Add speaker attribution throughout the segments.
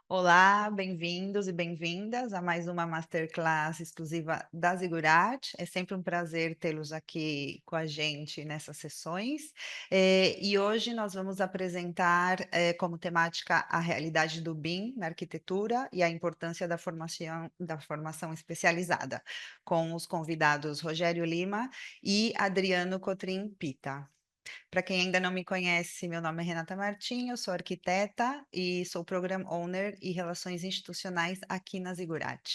Speaker 1: Olá, bem-vindos e bem-vindas a mais uma masterclass exclusiva da Ziggurat. É sempre um prazer tê-los aqui com a gente nessas sessões. E hoje nós vamos apresentar como temática a realidade do BIM na arquitetura e a importância da formação especializada, com os convidados Rogério Lima e Adriano Cotrim Pita. Para quem ainda não me conhece, meu nome é Renata Martins, eu sou arquiteta e sou Program Owner e Relações Institucionais aqui na Ziggurat.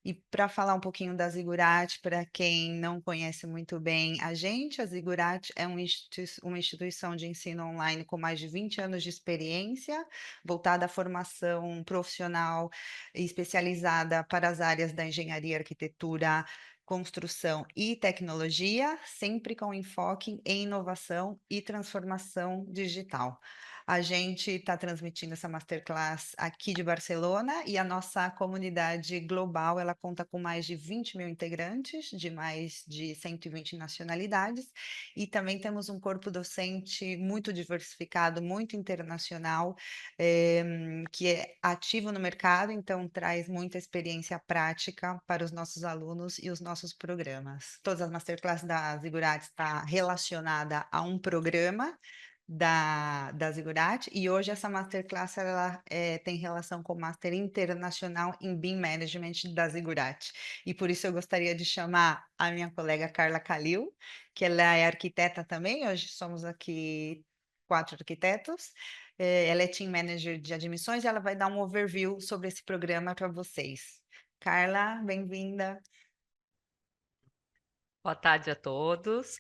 Speaker 1: E para falar um pouquinho da Ziggurat, para quem não conhece muito bem a Ziggurat é uma instituição de ensino online com mais de 20 anos de experiência, voltada à formação profissional e especializada para as áreas da engenharia, arquitetura, construção e tecnologia, sempre com enfoque em inovação e transformação digital. A gente está transmitindo essa masterclass aqui de Barcelona e a nossa comunidade global, ela conta com mais de 20 mil integrantes, de mais de 120 nacionalidades, e também temos um corpo docente muito diversificado, muito internacional, que é ativo no mercado, então traz muita experiência prática para os nossos alunos e os nossos programas. Todas as masterclasses da Ziggurat está relacionada a um programa da Ziggurat, e hoje essa masterclass ela, tem relação com o Master Internacional em BIM Management da Ziggurat. E por isso eu gostaria de chamar a minha colega Carla Calil, que ela é arquiteta também, hoje somos aqui 4 arquitetos. Ela é Team Manager de admissões e ela vai dar um overview sobre esse programa para vocês. Carla, bem-vinda.
Speaker 2: Boa tarde a todos.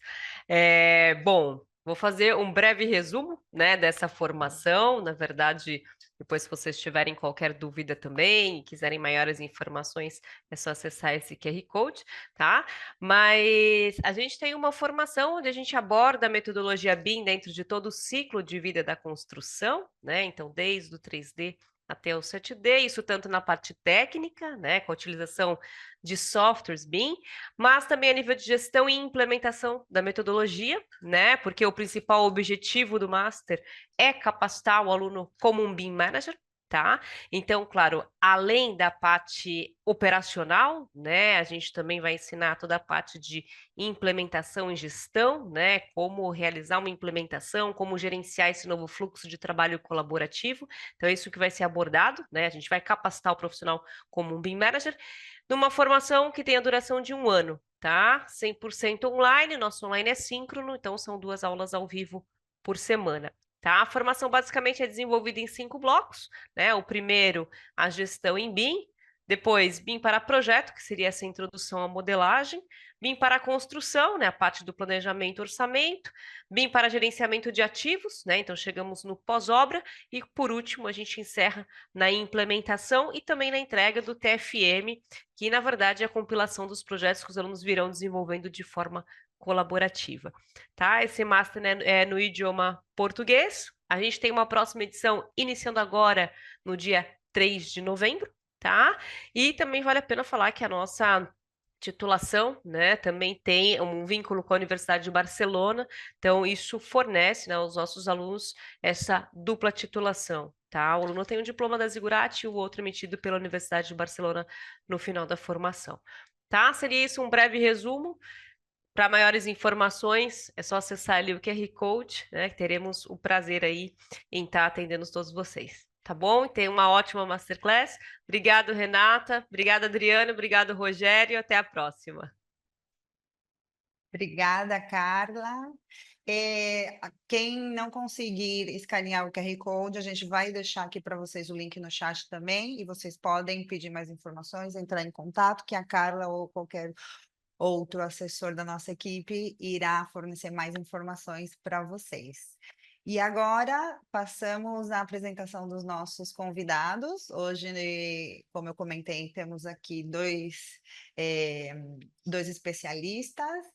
Speaker 2: Bom, vou fazer um breve resumo, né, dessa formação. Na verdade, depois, se vocês tiverem qualquer dúvida também e quiserem maiores informações, é só acessar esse QR Code, tá? Mas a gente tem uma formação onde a gente aborda a metodologia BIM dentro de todo o ciclo de vida da construção, né? Então, desde o 3D até o 7D, isso tanto na parte técnica, né, com a utilização de softwares BIM, mas também a nível de gestão e implementação da metodologia, né? Porque o principal objetivo do Master é capacitar o aluno como um BIM Manager. Tá? Então, claro, além da parte operacional, né, a gente também vai ensinar toda a parte de implementação e gestão, né, como realizar uma implementação, como gerenciar esse novo fluxo de trabalho colaborativo. Então, é isso que vai ser abordado, né? A gente vai capacitar o profissional como um BIM Manager numa formação que tem a duração de um ano, tá? 100% online, nosso online é síncrono, então são 2 aulas ao vivo por semana. Tá? A formação basicamente é desenvolvida em 5 blocos, né? O primeiro, a gestão em BIM, depois BIM para projeto, que seria essa introdução à modelagem, BIM para a construção, né? A parte do planejamento e orçamento, BIM para gerenciamento de ativos, né? Então chegamos no pós-obra e por último a gente encerra na implementação e também na entrega do TFM, que na verdade é a compilação dos projetos que os alunos virão desenvolvendo de forma colaborativa, tá? Esse master, né, é no idioma português. A gente tem uma próxima edição iniciando agora no dia 3 de novembro, tá? E também vale a pena falar que a nossa titulação, né, também tem um vínculo com a Universidade de Barcelona, então isso fornece, né, aos nossos alunos essa dupla titulação, tá? O aluno tem um diploma da Ziggurat e o outro emitido pela Universidade de Barcelona no final da formação. Tá? Seria isso um breve resumo. Para maiores informações, é só acessar ali o QR Code, né? Teremos o prazer aí em estar atendendo todos vocês. Tá bom? E tenha uma ótima masterclass. Obrigado, Renata. Obrigada, Adriano. Obrigado, Rogério. Até a próxima.
Speaker 1: Obrigada, Carla. Quem não conseguir escanear o QR Code, a gente vai deixar aqui para vocês o link no chat também, e vocês podem pedir mais informações, entrar em contato, que a Carla ou qualquer outro assessor da nossa equipe irá fornecer mais informações para vocês. E agora passamos à apresentação dos nossos convidados. Hoje, como eu comentei, temos aqui eh, dois especialistas.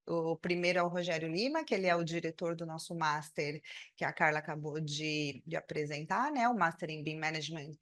Speaker 1: O primeiro é o Rogério Lima, que ele é o diretor do nosso Master, que a Carla acabou de apresentar, né? O Master em BIM Management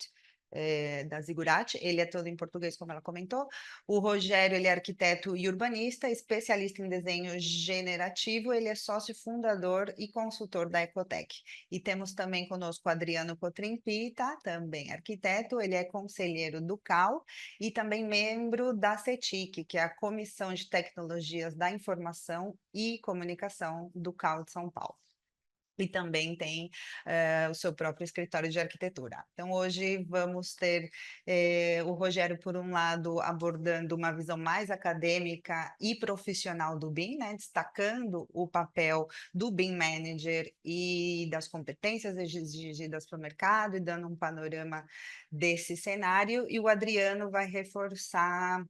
Speaker 1: da Zigurati, ele é todo em português, como ela comentou. O Rogério, ele é arquiteto e urbanista, especialista em desenho generativo, ele é sócio fundador e consultor da Ecotec. E temos também conosco o Adriano Cotrimpi, tá? Também arquiteto, ele é conselheiro do CAL e também membro da CETIC, que é a Comissão de Tecnologias da Informação e Comunicação do CAL de São Paulo. E também tem o seu próprio escritório de arquitetura. Então, hoje vamos ter o Rogério, por um lado, abordando uma visão mais acadêmica e profissional do BIM, né, destacando o papel do BIM Manager e das competências exigidas para o mercado e dando um panorama desse cenário. E o Adriano vai reforçar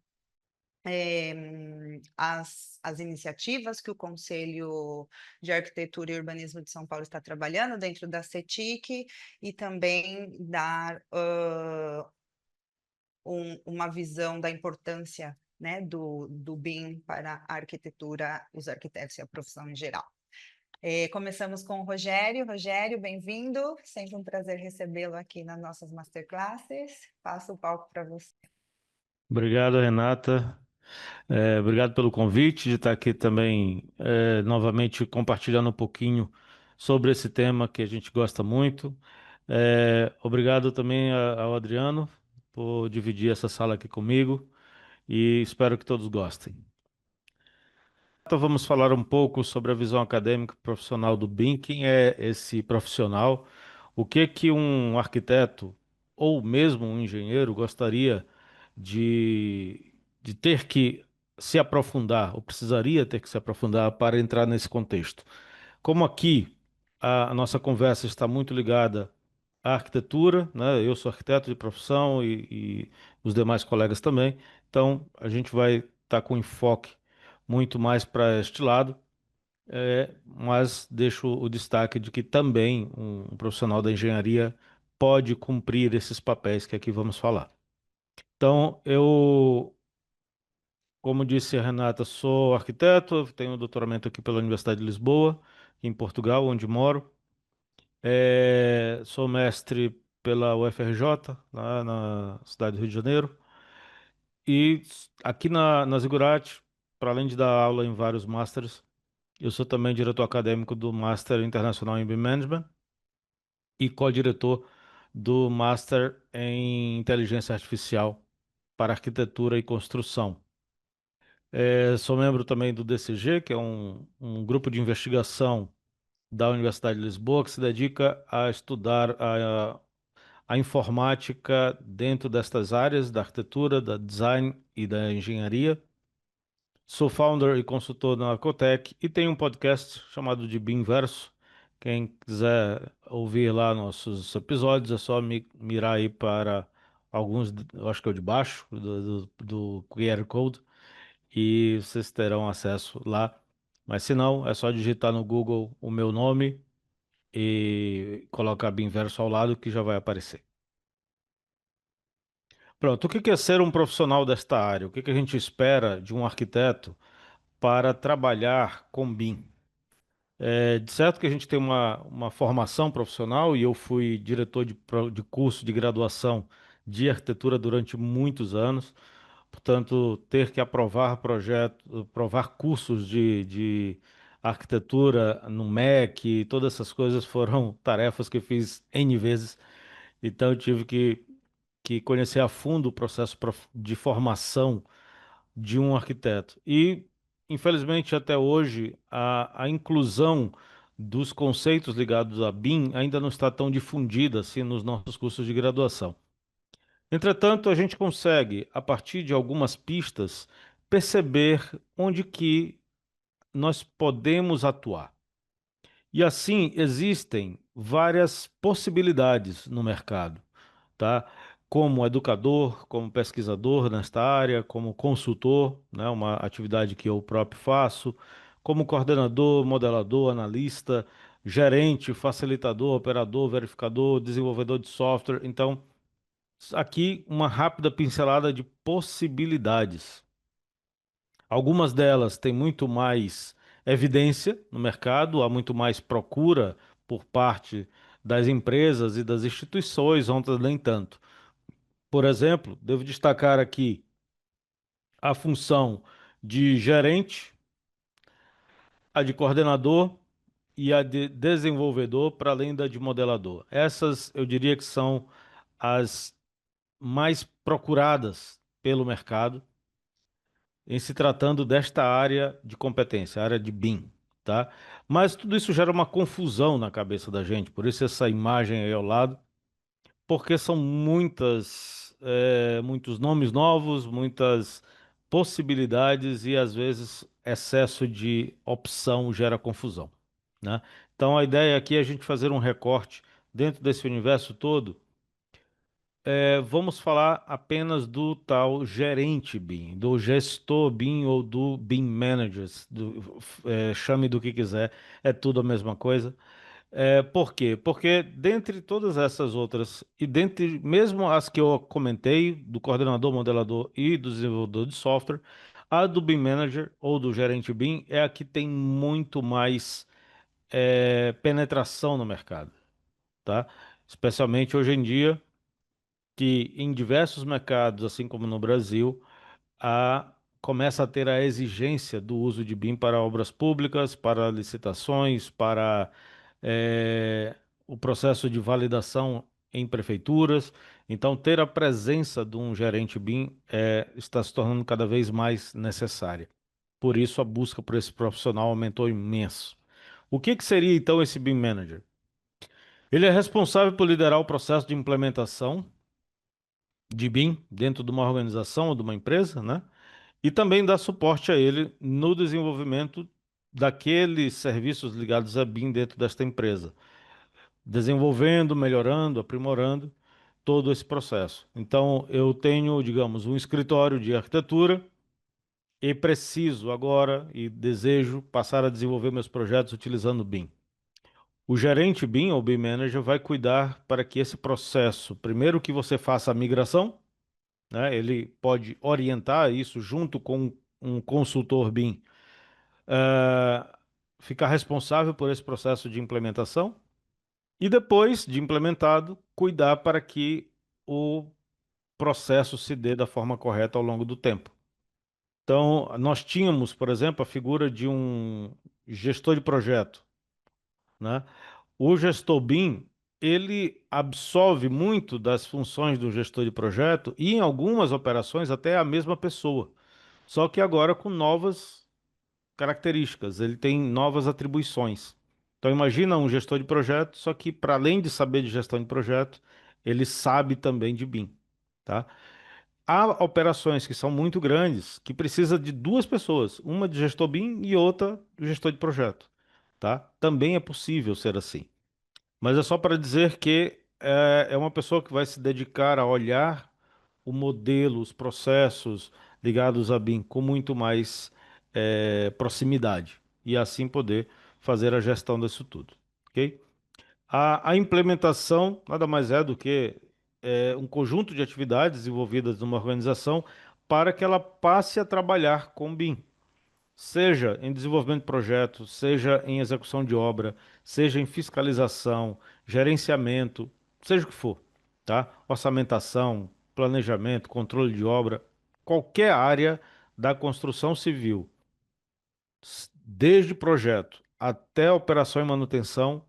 Speaker 1: as iniciativas que o Conselho de Arquitetura e Urbanismo de São Paulo está trabalhando dentro da CETIC e também dar uma visão da importância, né, do BIM para a arquitetura, os arquitetos e a profissão em geral. Começamos com o Rogério. Rogério, bem-vindo. Sempre um prazer recebê-lo aqui nas nossas masterclasses. Passo o palco para você.
Speaker 3: Obrigado, Renata. Obrigado pelo convite de estar aqui também, novamente compartilhando um pouquinho sobre esse tema que a gente gosta muito. Obrigado também ao Adriano por dividir essa sala aqui comigo e espero que todos gostem. Então vamos falar um pouco sobre a visão acadêmica e profissional do BIM. Quem é esse profissional? O que que um arquiteto ou mesmo um engenheiro gostaria de ter que se aprofundar, ou precisaria ter que se aprofundar para entrar nesse contexto? Como aqui a nossa conversa está muito ligada à arquitetura, né? Eu sou arquiteto de profissão e os demais colegas também, então a gente vai estar com enfoque muito mais para este lado, mas deixo o destaque de que também um profissional da engenharia pode cumprir esses papéis que aqui vamos falar. Então, como disse a Renata, sou arquiteto, tenho doutoramento aqui pela Universidade de Lisboa, em Portugal, onde moro. Sou mestre pela UFRJ, lá na cidade do Rio de Janeiro. E aqui na Zigurati, para além de dar aula em vários masters, eu sou também diretor acadêmico do Master Internacional em BIM Management e co-diretor do Master em Inteligência Artificial para Arquitetura e Construção. Sou membro também do DCG, que é um grupo de investigação da Universidade de Lisboa que se dedica a estudar a informática dentro destas áreas da arquitetura, da design e da engenharia. Sou founder e consultor na Acotec e tenho um podcast chamado de BIMverso. Quem quiser ouvir lá nossos episódios, é só mirar aí para alguns, eu acho que é o de baixo, do QR Code, e vocês terão acesso lá. Mas se não, é só digitar no Google o meu nome e colocar BIMverso ao lado que já vai aparecer. Pronto, o que que é ser um profissional desta área? O que que a gente espera de um arquiteto para trabalhar com BIM? De certo que a gente tem uma formação profissional e eu fui diretor de curso de graduação de arquitetura durante muitos anos. Portanto, ter que aprovar aprovar cursos de arquitetura no MEC, todas essas coisas foram tarefas que eu fiz N vezes. Então, eu tive que conhecer a fundo o processo de formação de um arquiteto. E, infelizmente, até hoje, a inclusão dos conceitos ligados a BIM ainda não está tão difundida assim nos nossos cursos de graduação. Entretanto, a gente consegue, a partir de algumas pistas, perceber onde que nós podemos atuar. E assim existem várias possibilidades no mercado, tá? Como educador, como pesquisador nesta área, como consultor, né, uma atividade que eu próprio faço, como coordenador, modelador, analista, gerente, facilitador, operador, verificador, desenvolvedor de software. Então, aqui uma rápida pincelada de possibilidades. Algumas delas têm muito mais evidência no mercado, há muito mais procura por parte das empresas e das instituições, outras nem tanto. Por exemplo, devo destacar aqui a função de gerente, a de coordenador e a de desenvolvedor, para além da de modelador. Essas eu diria que são as mais procuradas pelo mercado em se tratando desta área de competência, a área de BIM, tá? Mas tudo isso gera uma confusão na cabeça da gente, por isso essa imagem aí ao lado, porque são muitos nomes novos, muitas possibilidades e às vezes excesso de opção gera confusão, né? Então a ideia aqui é a gente fazer um recorte dentro desse universo todo. Vamos falar apenas do tal gerente BIM, do gestor BIM ou do BIM manager, chame do que quiser, é tudo a mesma coisa. Por quê? Porque dentre todas essas outras, e dentre mesmo as que eu comentei, do coordenador, modelador e do desenvolvedor de software, a do BIM Manager ou do gerente BIM é a que tem muito mais penetração no mercado, tá? Especialmente hoje em dia, que em diversos mercados, assim como no Brasil, começa a ter a exigência do uso de BIM para obras públicas, para licitações, para eh, o processo de validação em prefeituras. Então, ter a presença de um gerente BIM está se tornando cada vez mais necessária. Por isso, a busca por esse profissional aumentou imenso. O que que seria então esse BIM Manager? Ele é responsável por liderar o processo de implementação de BIM dentro de uma organização ou de uma empresa, né? E também dar suporte a ele no desenvolvimento daqueles serviços ligados a BIM dentro desta empresa, desenvolvendo, melhorando, aprimorando todo esse processo. Então, eu tenho, digamos, um escritório de arquitetura e preciso agora e desejo passar a desenvolver meus projetos utilizando BIM. O gerente BIM ou BIM Manager vai cuidar para que esse processo, primeiro que você faça a migração, né? Ele pode orientar isso junto com um consultor BIM, eh, ficar responsável por esse processo de implementação e depois de implementado, cuidar para que o processo se dê da forma correta ao longo do tempo. Então, nós tínhamos, por exemplo, a figura de um gestor de projeto, né? O gestor BIM, ele absorve muito das funções do gestor de projeto e em algumas operações até a mesma pessoa. Só que agora com novas características, ele tem novas atribuições. Então imagina um gestor de projeto, só que para além de saber de gestão de projeto, ele sabe também de BIM, tá? Há operações que são muito grandes, que precisa de duas pessoas, uma de gestor BIM e outra de gestor de projeto, tá? Também é possível ser assim. Mas é só para dizer que é uma pessoa que vai se dedicar a olhar o modelo, os processos ligados a BIM com muito mais proximidade e assim poder fazer a gestão disso tudo, ok? A implementação nada mais é do que um conjunto de atividades desenvolvidas numa organização para que ela passe a trabalhar com BIM. Seja em desenvolvimento de projetos, seja em execução de obra, seja em fiscalização, gerenciamento, seja o que for, tá? Orçamentação, planejamento, controle de obra, qualquer área da construção civil, desde projeto até operação e manutenção,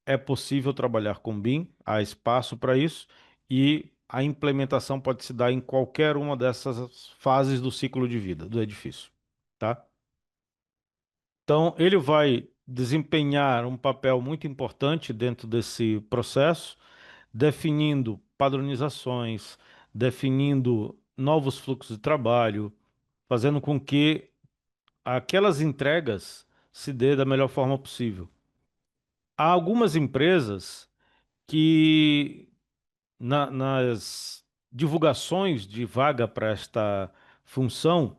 Speaker 3: é possível trabalhar com BIM, há espaço para isso e a implementação pode se dar em qualquer uma dessas fases do ciclo de vida do edifício, tá? Então, ele vai desempenhar um papel muito importante dentro desse processo, definindo padronizações, definindo novos fluxos de trabalho, fazendo com que aquelas entregas se dê da melhor forma possível. Há algumas empresas que nas divulgações de vaga para esta função,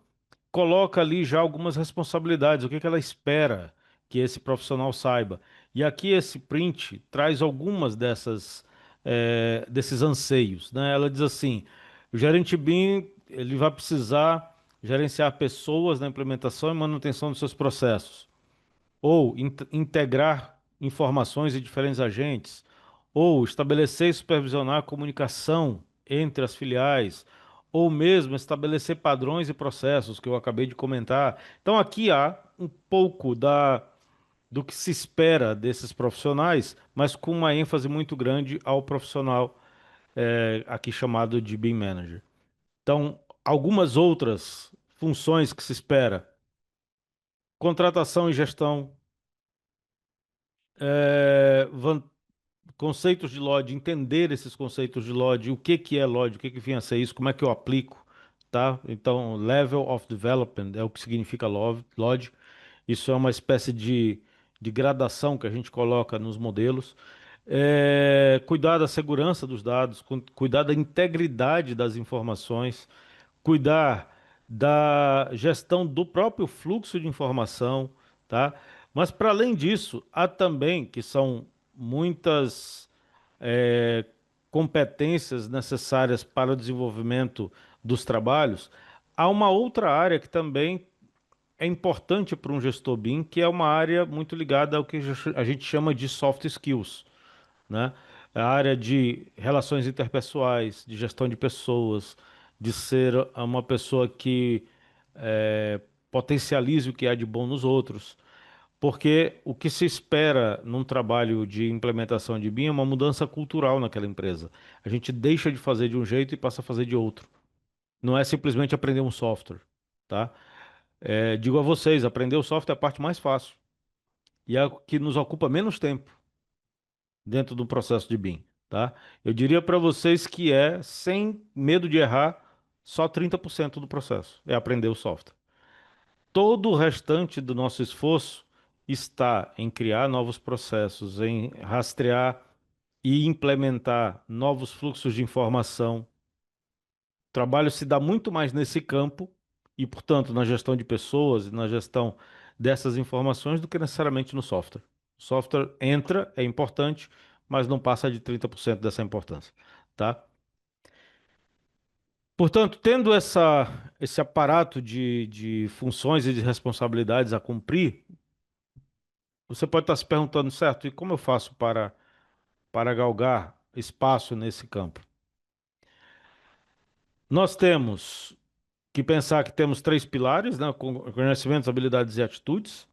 Speaker 3: coloca ali já algumas responsabilidades, o que que ela espera que esse profissional saiba. E aqui esse print traz algumas desses anseios, né? Ela diz assim, o gerente BIM, ele vai precisar gerenciar pessoas na implementação e manutenção dos seus processos ou integrar informações de diferentes agentes, ou estabelecer e supervisionar a comunicação entre as filiais, ou mesmo estabelecer padrões e processos que eu acabei de comentar. Então, aqui há um pouco do que se espera desses profissionais, mas com uma ênfase muito grande ao profissional aqui chamado de BIM Manager. Então, algumas outras funções que se espera: contratação e gestão, eh, van- conceitos de LOD, entender esses conceitos de LOD, o que que é LOD, o que que vem a ser isso, como é que eu aplico, tá? Então, Level of Development é o que significa LOD. Isso é uma espécie de gradação que a gente coloca nos modelos. Cuidar da segurança dos dados, cuidar da integridade das informações, cuidar da gestão do próprio fluxo de informação, tá? Mas para além disso, há também que são muitas eh, competências necessárias para o desenvolvimento dos trabalhos. Há uma outra área que também é importante para um gestor BIM, que é uma área muito ligada ao que a gente chama de soft skills, né? A área de relações interpessoais, de gestão de pessoas, de ser uma pessoa que potencialize o que há de bom nos outros. Porque o que se espera num trabalho de implementação de BIM é uma mudança cultural naquela empresa. A gente deixa de fazer de um jeito e passa a fazer de outro. Não é simplesmente aprender um software, tá? Digo a vocês, aprender o software é a parte mais fácil e é a que nos ocupa menos tempo dentro do processo de BIM, tá? Eu diria para vocês que sem medo de errar, só 30% do processo é aprender o software. Todo o restante do nosso esforço está em criar novos processos, em rastrear e implementar novos fluxos de informação. O trabalho se dá muito mais nesse campo e, portanto, na gestão de pessoas e na gestão dessas informações do que necessariamente no software. O software entra, é importante, mas não passa de 30% dessa importância, tá? Portanto, tendo esse aparato de funções e de responsabilidades a cumprir, você pode estar se perguntando, certo, e como eu faço para galgar espaço nesse campo? Nós temos que pensar que temos três pilares, né? Conhecimentos, habilidades e atitudes.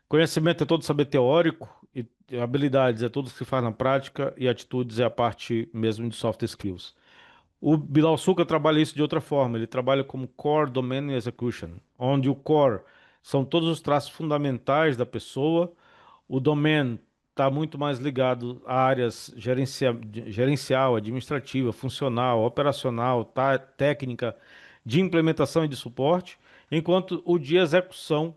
Speaker 3: Conhecimento é todo saber teórico, e habilidades é tudo que se faz na prática, e atitudes é a parte mesmo de soft skills. O Bilal Suka trabalha isso de outra forma, ele trabalha como Core Domain Execution, onde o core são todos os traços fundamentais da pessoa, o domain está muito mais ligado a áreas gerencial, administrativa, funcional, operacional, técnica, de implementação e de suporte, enquanto o de execução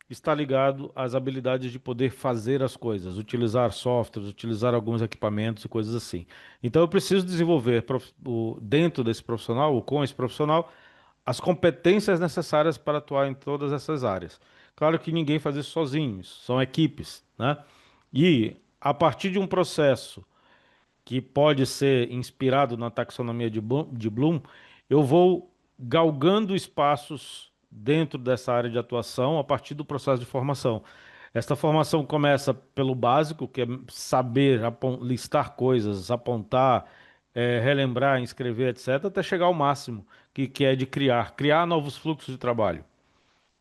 Speaker 3: está ligado às habilidades de poder fazer as coisas, utilizar softwares, utilizar alguns equipamentos e coisas assim. Então eu preciso desenvolver dentro desse profissional, ou com esse profissional, as competências necessárias para atuar em todas essas áreas. Claro que ninguém faz isso sozinho, são equipes, né? E a partir de um processo que pode ser inspirado na taxonomia de Bloom, eu vou galgando espaços dentro dessa área de atuação a partir do processo de formação. Esta formação começa pelo básico, que é saber listar coisas, apontar, relembrar, inscrever, etc., até chegar ao máximo, que é de criar novos fluxos de trabalho,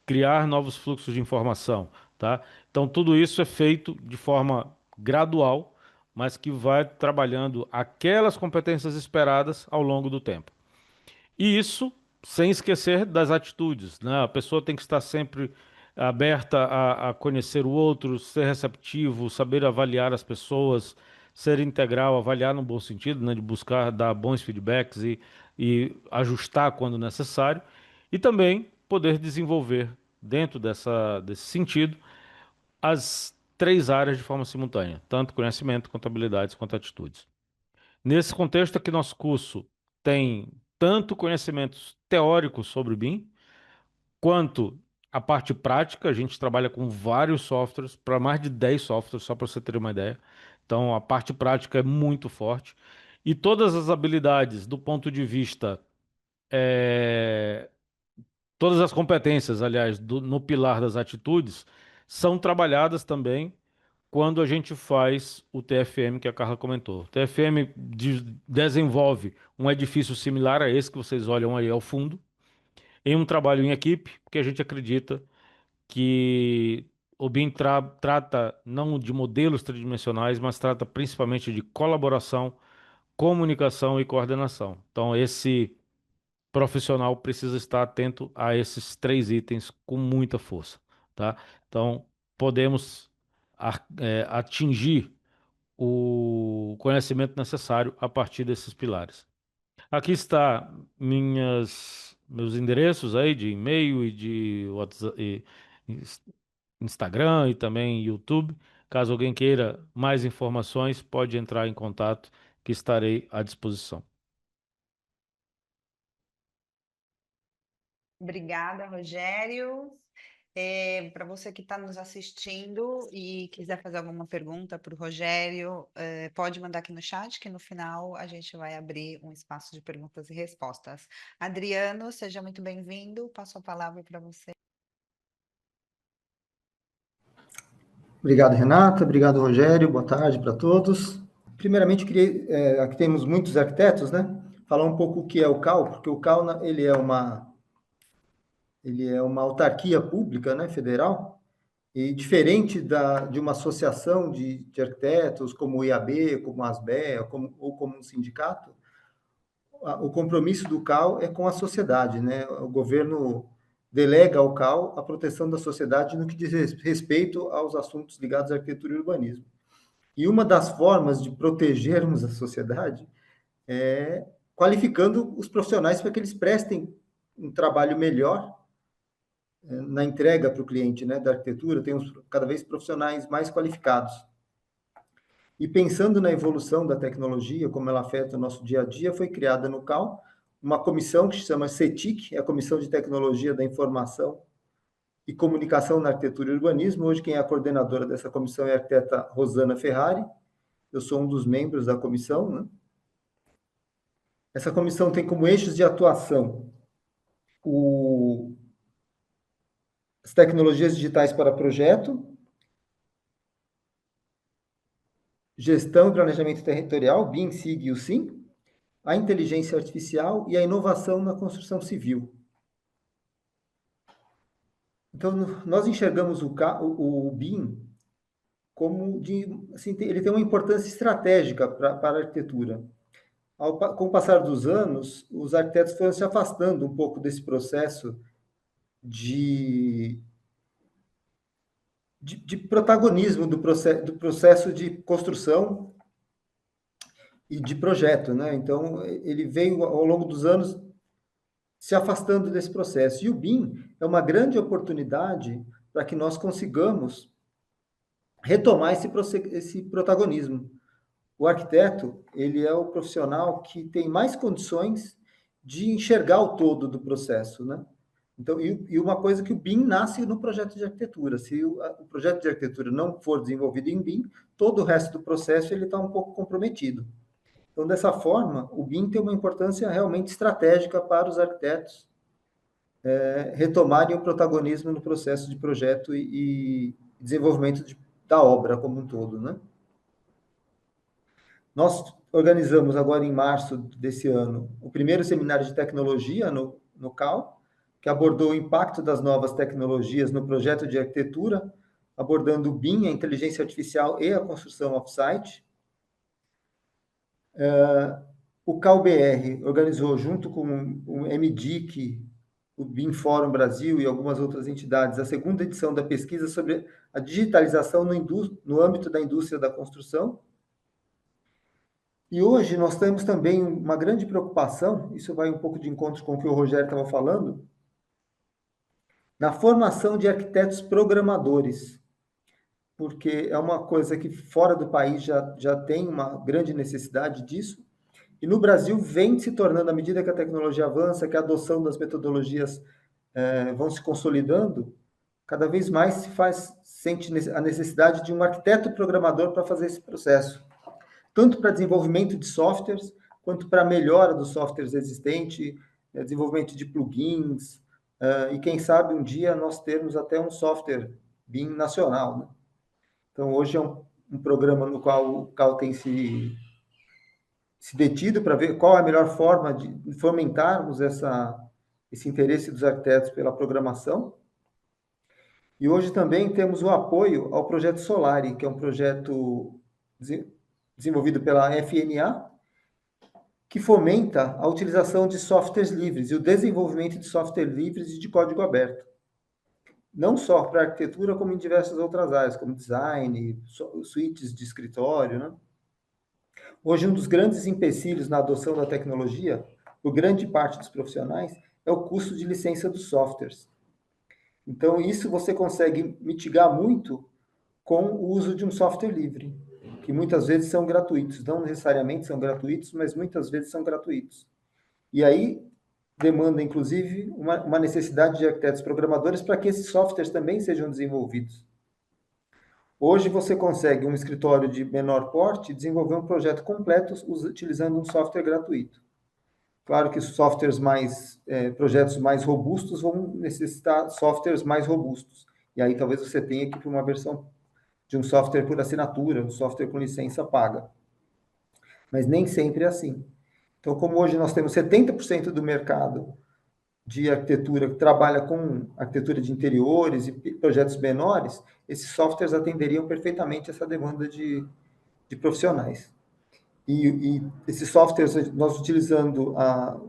Speaker 3: criar novos fluxos de informação, tá? Então, tudo isso é feito de forma gradual, mas que vai trabalhando aquelas competências esperadas ao longo do tempo. E isso sem esquecer das atitudes, né? A pessoa tem que estar sempre aberta a conhecer o outro, ser receptivo, saber avaliar as pessoas, ser integral, avaliar no bom sentido, né? De buscar dar bons feedbacks e ajustar quando necessário, e também poder desenvolver dentro desse sentido as três áreas de forma simultânea, tanto conhecimento, quanto habilidades, quanto atitudes. Nesse contexto aqui, nosso curso tem tanto conhecimentos teóricos sobre o BIM, quanto a parte prática. A gente trabalha com vários softwares, para mais de 10 softwares, só para você ter uma ideia. Então, a parte prática é muito forte. E todas as habilidades, do ponto de vista, eh, todas as competências, aliás, no pilar das atitudes, são trabalhadas também quando a gente faz o TFM que a Carla comentou. O TFM desenvolve um edifício similar a esse que vocês olham aí ao fundo, em um trabalho em equipe, porque a gente acredita que o BIM trata não de modelos tridimensionais, mas trata principalmente de colaboração, comunicação e coordenação. Então, esse profissional precisa estar atento a esses três itens com muita força, tá? Então, podemos atingir o conhecimento necessário a partir desses pilares. Aqui está meus endereços aí de e-mail e de WhatsApp, Instagram e também YouTube. Caso alguém queira mais informações, pode entrar em contato que estarei à disposição.
Speaker 1: Obrigada, Rogério. Para você que está nos assistindo e quiser fazer alguma pergunta para o Rogério, pode mandar aqui no chat, que no final a gente vai abrir um espaço de perguntas e respostas. Adriano, seja muito bem-vindo. Passo a palavra para você.
Speaker 4: Obrigado, Renata. Obrigado, Rogério. Boa tarde para todos. Primeiramente, aqui temos muitos arquitetos, né? Falar um pouco o que é o CAL, porque o CAL ele é uma autarquia pública, né, federal, e diferente de uma associação de arquitetos, como o IAB, como a ASBE, ou como um sindicato, o compromisso do CAL é com a sociedade, né? O governo delega ao CAL a proteção da sociedade no que diz respeito aos assuntos ligados à arquitetura e urbanismo. E uma das formas de protegermos a sociedade é qualificando os profissionais para que eles prestem um trabalho melhor na entrega para o cliente, né, da arquitetura, temos cada vez profissionais mais qualificados. E pensando na evolução da tecnologia, como ela afeta o nosso dia a dia, foi criada no CAL uma comissão que se chama CETIC, é a Comissão de Tecnologia da Informação e Comunicação na Arquitetura e Urbanismo. Hoje quem é a coordenadora dessa comissão é a arquiteta Rosana Ferrari. Eu sou um dos membros da comissão, né? Essa comissão tem como eixos de atuação as tecnologias digitais para projeto, gestão e planejamento territorial, BIM, SIG e o SIM, a inteligência artificial e a inovação na construção civil. Então, nós enxergamos o BIM como assim, ele tem uma importância estratégica para a arquitetura. Com o passar dos anos, os arquitetos foram se afastando um pouco desse processo de protagonismo do processo de construção e de projeto, né? Então, ele veio, ao longo dos anos, se afastando desse processo. E o BIM é uma grande oportunidade para que nós consigamos retomar esse protagonismo. O arquiteto, ele é o profissional que tem mais condições de enxergar o todo do processo, né? Então, e uma coisa que o BIM nasce no projeto de arquitetura. Se o projeto de arquitetura não for desenvolvido em BIM, todo o resto do processo ele está um pouco comprometido. Então, dessa forma, o BIM tem uma importância realmente estratégica para os arquitetos retomarem o protagonismo no processo de projeto e desenvolvimento da obra como um todo, né? Nós organizamos agora em março desse ano o primeiro seminário de tecnologia no CAL, que abordou o impacto das novas tecnologias no projeto de arquitetura, abordando o BIM, a inteligência artificial e a construção off-site. O CAL-BR organizou, junto com o MDIC, o BIM Fórum Brasil e algumas outras entidades, a segunda edição da pesquisa sobre a digitalização no âmbito da indústria da construção. E hoje nós temos também uma grande preocupação, isso vai um pouco de encontro com o que o Rogério estava falando, na formação de arquitetos programadores, porque é uma coisa que fora do país já tem uma grande necessidade disso, e no Brasil vem se tornando, à medida que a tecnologia avança, que a adoção das metodologias vão se consolidando, cada vez mais sente a necessidade de um arquiteto programador para fazer esse processo, tanto para desenvolvimento de softwares, quanto para melhora dos softwares existentes, desenvolvimento de plugins, e quem sabe um dia nós termos até um software BIM nacional, né? Então, hoje é um programa no qual o CAL tem se detido para ver qual é a melhor forma de fomentarmos esse interesse dos arquitetos pela programação. E hoje também temos o apoio ao projeto Solari, que é um projeto desenvolvido pela FNA, que fomenta a utilização de softwares livres e o desenvolvimento de software livres e de código aberto. Não só para arquitetura, como em diversas outras áreas, como design, suítes de escritório, né? Hoje, um dos grandes empecilhos na adoção da tecnologia, por grande parte dos profissionais, é o custo de licença dos softwares. Então, isso você consegue mitigar muito com o uso de um software livre, que muitas vezes são gratuitos. Não necessariamente são gratuitos, mas muitas vezes são gratuitos. E aí demanda, inclusive, uma necessidade de arquitetos programadores para que esses softwares também sejam desenvolvidos. Hoje você consegue um escritório de menor porte desenvolver um projeto completo utilizando um software gratuito. Claro que os softwares projetos mais robustos vão necessitar softwares mais robustos. E aí talvez você tenha que ir para uma versão de um software por assinatura, um software com licença paga. Mas nem sempre é assim. Então, como hoje nós temos 70% do mercado de arquitetura que trabalha com arquitetura de interiores e projetos menores, esses softwares atenderiam perfeitamente essa demanda de profissionais. E esses softwares, nós utilizando a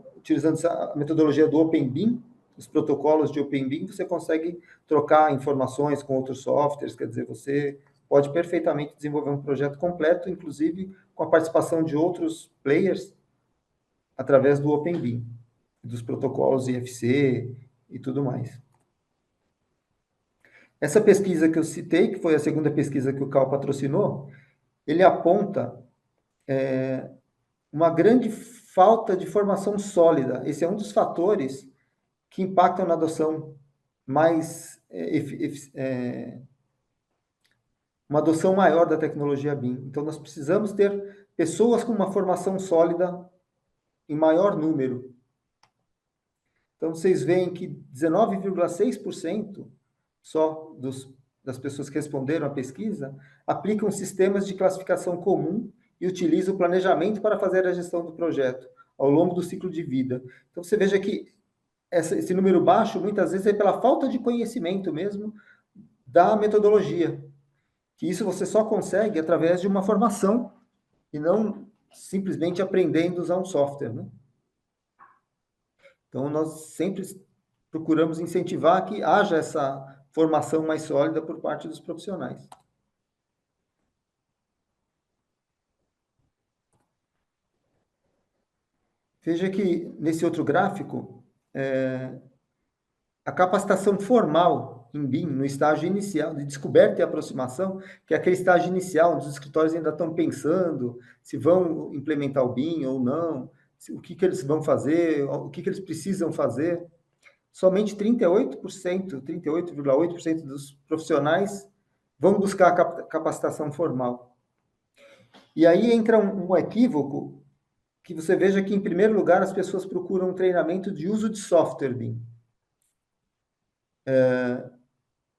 Speaker 4: metodologia do OpenBIM, os protocolos de OpenBIM, você consegue trocar informações com outros softwares, quer dizer, você pode perfeitamente desenvolver um projeto completo, inclusive com a participação de outros players, através do OpenBIM, dos protocolos IFC e tudo mais. Essa pesquisa que eu citei, que foi a segunda pesquisa que o CAL patrocinou, ele aponta uma grande falta de formação sólida. Esse é um dos fatores que impactam na adoção uma adoção maior da tecnologia BIM. Então, nós precisamos ter pessoas com uma formação sólida em maior número. Então, vocês veem que 19,6% só das pessoas que responderam à pesquisa aplicam sistemas de classificação comum e utilizam o planejamento para fazer a gestão do projeto ao longo do ciclo de vida. Então, você veja que esse número baixo, muitas vezes, é pela falta de conhecimento mesmo da metodologia, que isso você só consegue através de uma formação e não simplesmente aprendendo a usar um software, né? Então, nós sempre procuramos incentivar que haja essa formação mais sólida por parte dos profissionais. Veja que, nesse outro gráfico, a capacitação formal em BIM, no estágio inicial, de descoberta e aproximação, que é aquele estágio inicial, onde os escritórios ainda estão pensando se vão implementar o BIM ou não, o que eles vão fazer, o que eles precisam fazer. Somente 38,8% dos profissionais vão buscar a capacitação formal. E aí entra um equívoco, que você veja que, em primeiro lugar, as pessoas procuram um treinamento de uso de software BIM.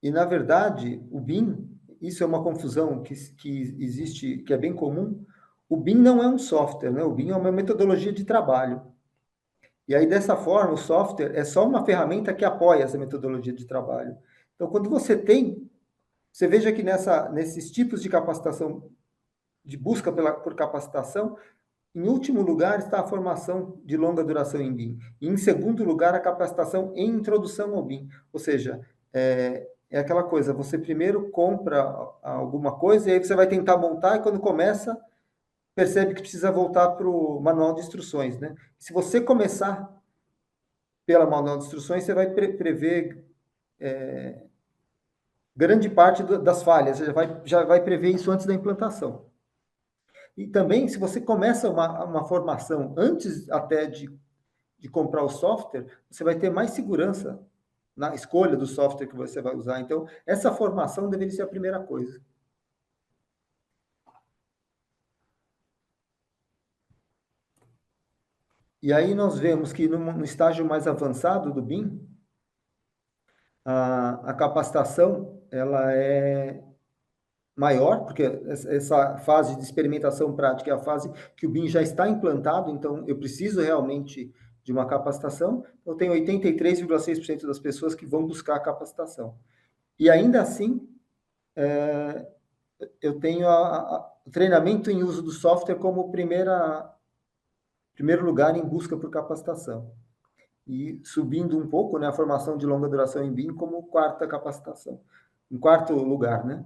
Speaker 4: E, na verdade, o BIM, isso é uma confusão que existe, que é bem comum. O BIM não é um software, né? O BIM é uma metodologia de trabalho. E aí, dessa forma, o software é só uma ferramenta que apoia essa metodologia de trabalho. Então, quando você veja que nesses tipos de capacitação, de busca por capacitação, em último lugar está a formação de longa duração em BIM. E, em segundo lugar, a capacitação em introdução ao BIM. Ou seja, é aquela coisa, você primeiro compra alguma coisa e aí você vai tentar montar e quando começa, percebe que precisa voltar para o manual de instruções, né? Se você começar pela manual de instruções, você vai prever grande parte das falhas, você já vai prever isso antes da implantação. E também, se você começa uma formação antes até de comprar o software, você vai ter mais segurança na escolha do software que você vai usar. Então, essa formação deveria ser a primeira coisa. E aí nós vemos que no estágio mais avançado do BIM, a capacitação ela é maior, porque essa fase de experimentação prática é a fase que o BIM já está implantado, então eu preciso realmente de uma capacitação. Eu tenho 83,6% das pessoas que vão buscar a capacitação. E ainda assim, eu tenho o treinamento em uso do software como primeiro lugar em busca por capacitação. E subindo um pouco, né, a formação de longa duração em BIM como quarta capacitação, em quarto lugar, né?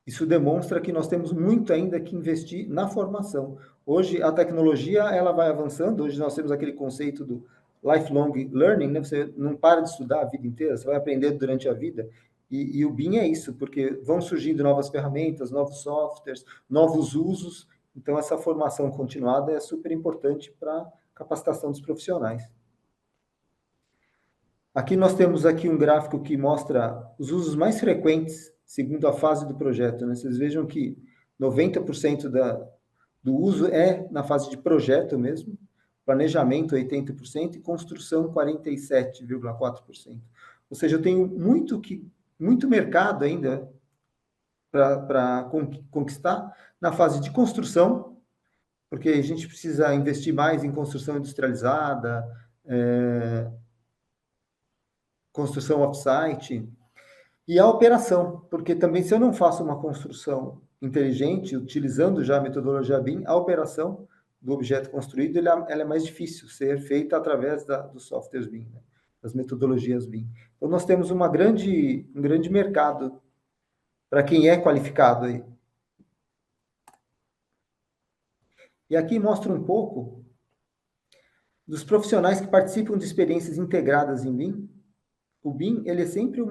Speaker 4: Isso demonstra que nós temos muito ainda que investir na formação. Hoje a tecnologia ela vai avançando, hoje nós temos aquele conceito do lifelong learning, né? Você não para de estudar a vida inteira, você vai aprender durante a vida. E o BIM é isso, porque vão surgindo novas ferramentas, novos softwares, novos usos. Então essa formação continuada é super importante para a capacitação dos profissionais. Aqui nós temos aqui um gráfico que mostra os usos mais frequentes segundo a fase do projeto, né? Vocês vejam que 90% do uso é na fase de projeto mesmo, planejamento 80% e construção 47,4%. Ou seja, eu tenho muito mercado ainda para conquistar na fase de construção, porque a gente precisa investir mais em construção industrializada, construção off-site, e a operação, porque também se eu não faço uma construção inteligente, utilizando já a metodologia BIM, a operação do objeto construído, ela é mais difícil ser feita através dos softwares BIM, né? Das metodologias BIM. Então, nós temos um grande mercado para quem é qualificado aí. E aqui mostra um pouco dos profissionais que participam de experiências integradas em BIM. O BIM, ele é sempre um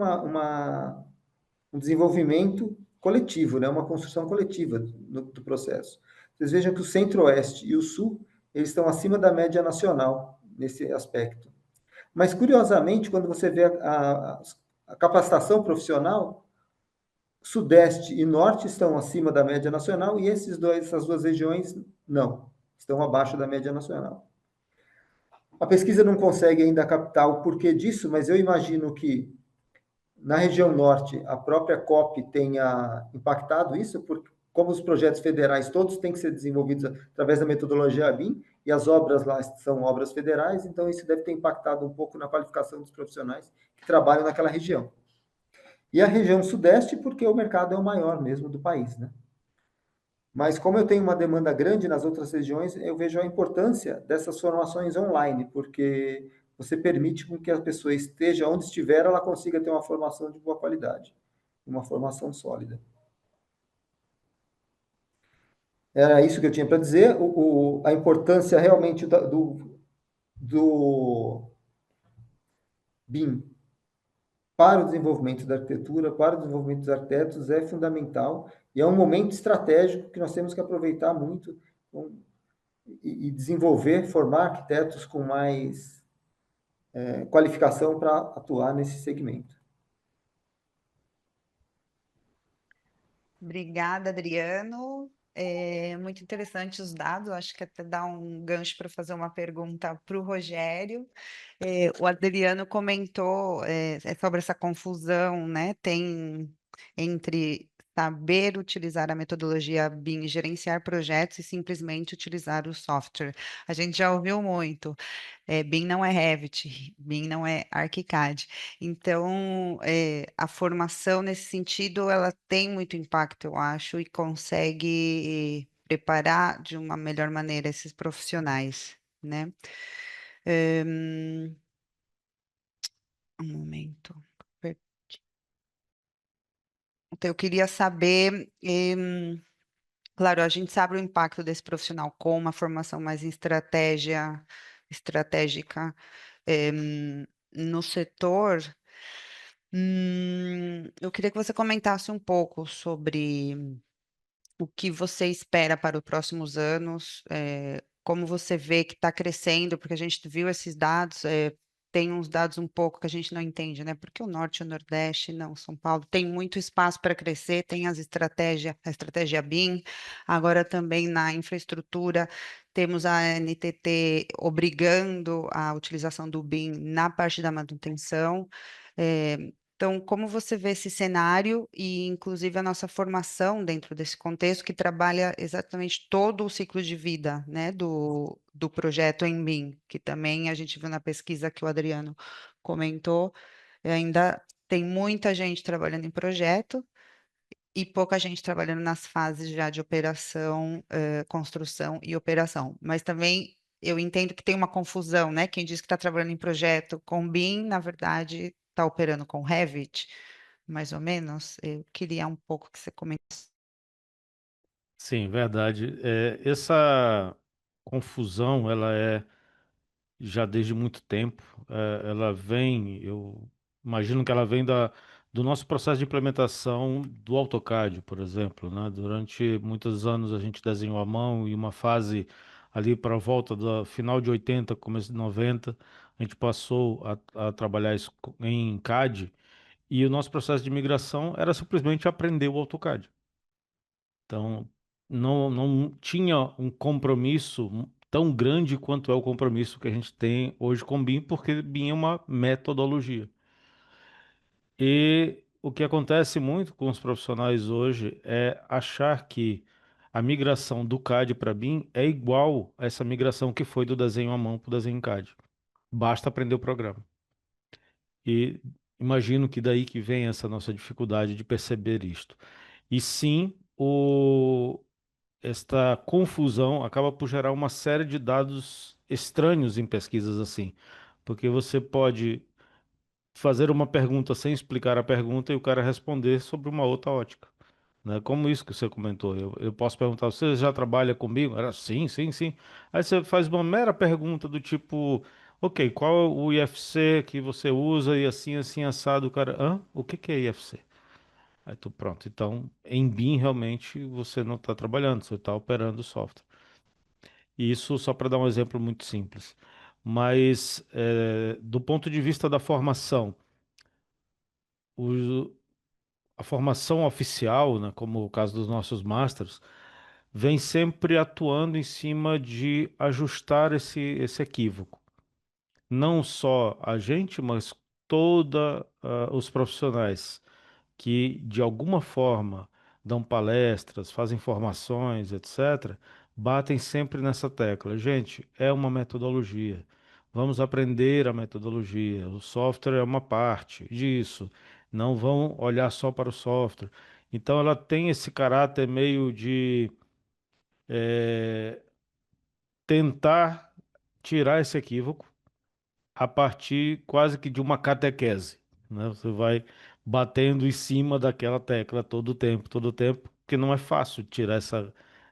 Speaker 4: desenvolvimento coletivo, né? Uma construção coletiva do processo. Vocês vejam que o Centro-Oeste e o Sul, eles estão acima da média nacional nesse aspecto. Mas, curiosamente, quando você vê a capacitação profissional, Sudeste e Norte estão acima da média nacional e essas duas regiões não, estão abaixo da média nacional. A pesquisa não consegue ainda captar o porquê disso, mas eu imagino que na região norte, a própria COP tenha impactado isso, porque como os projetos federais todos têm que ser desenvolvidos através da metodologia BIM, e as obras lá são obras federais, então isso deve ter impactado um pouco na qualificação dos profissionais que trabalham naquela região. E a região sudeste, porque o mercado é o maior mesmo do país, né? Mas como eu tenho uma demanda grande nas outras regiões, eu vejo a importância dessas formações online, porque você permite com que a pessoa esteja onde estiver, ela consiga ter uma formação de boa qualidade, uma formação sólida. Era isso que eu tinha para dizer. A importância realmente do BIM para o desenvolvimento da arquitetura, para o desenvolvimento dos arquitetos é fundamental e é um momento estratégico que nós temos que aproveitar muito e desenvolver, formar arquitetos com mais qualificação para atuar nesse segmento.
Speaker 1: Obrigada, Adriano. Muito interessante os dados, acho que até dá um gancho para fazer uma pergunta para o Rogério. O Adriano comentou sobre essa confusão, né? Tem entre saber utilizar a metodologia BIM, gerenciar projetos e simplesmente utilizar o software. A gente já ouviu muito. BIM não é Revit, BIM não é ArchiCAD. Então, a formação nesse sentido, ela tem muito impacto, eu acho, e consegue preparar de uma melhor maneira esses profissionais, né? Um momento. Então, eu queria saber, claro, a gente sabe o impacto desse profissional com uma formação mais em estratégica, no setor. Eu queria que você comentasse um pouco sobre o que você espera para os próximos anos, como você vê que está crescendo, porque a gente viu esses dados, tem uns dados um pouco que a gente não entende, né? Porque o Norte e o Nordeste, não, São Paulo tem muito espaço para crescer, tem a estratégia BIM, agora também na infraestrutura temos a NTT obrigando a utilização do BIM na parte da manutenção. Então, como você vê esse cenário e, inclusive, a nossa formação dentro desse contexto que trabalha exatamente todo o ciclo de vida, né, do projeto Embim, que também a gente viu na pesquisa que o Adriano comentou, ainda tem muita gente trabalhando em projeto e pouca gente trabalhando nas fases já de operação, construção e operação. Mas também eu entendo que tem uma confusão, né? Quem diz que está trabalhando em projeto com BIM, na verdade, está operando com Revit, mais ou menos. Eu queria um pouco que você comentasse.
Speaker 3: Sim, verdade. Essa confusão, ela é já desde muito tempo. Ela vem, eu imagino que ela vem do nosso processo de implementação do AutoCAD, por exemplo, né? Durante muitos anos a gente desenhou à mão e uma fase ali para a volta do final de 80, começo de 90, a gente passou a trabalhar isso em CAD e o nosso processo de migração era simplesmente aprender o AutoCAD. Então, não tinha um compromisso tão grande quanto é o compromisso que a gente tem hoje com o BIM, porque BIM é uma metodologia. E o que acontece muito com os profissionais hoje é achar que a migração do CAD para BIM é igual a essa migração que foi do desenho à mão para o desenho em CAD. Basta aprender o programa. E imagino que daí que vem essa nossa dificuldade de perceber isto. E sim, esta confusão acaba por gerar uma série de dados estranhos em pesquisas assim, porque você pode fazer uma pergunta sem explicar a pergunta e o cara responder sobre uma outra ótica, né? Como isso que você comentou, eu posso perguntar, você já trabalha comigo? Era sim, sim, sim. Aí você faz uma mera pergunta do tipo, ok, qual é o IFC que você usa e assim, assim, assado, o cara, hã? O que que é IFC? Aí tu, pronto. Então, em BIM, realmente, você não está trabalhando, você está operando o software. E isso só para dar um exemplo muito simples. Mas, do ponto de vista da formação, o- a formação oficial, né, como o caso dos nossos masters, vem sempre atuando em cima de ajustar esse equívoco. Não só a gente, mas toda, os profissionais que de alguma forma dão palestras, fazem formações, etc., batem sempre nessa tecla. Gente, é uma metodologia. Vamos aprender a metodologia. O software é uma parte disso. Não vão olhar só para o software. Então, ela tem esse caráter meio de tentar tirar esse equívoco a partir quase que de uma catequese, né? Você vai batendo em cima daquela tecla todo o tempo, porque não é fácil tirar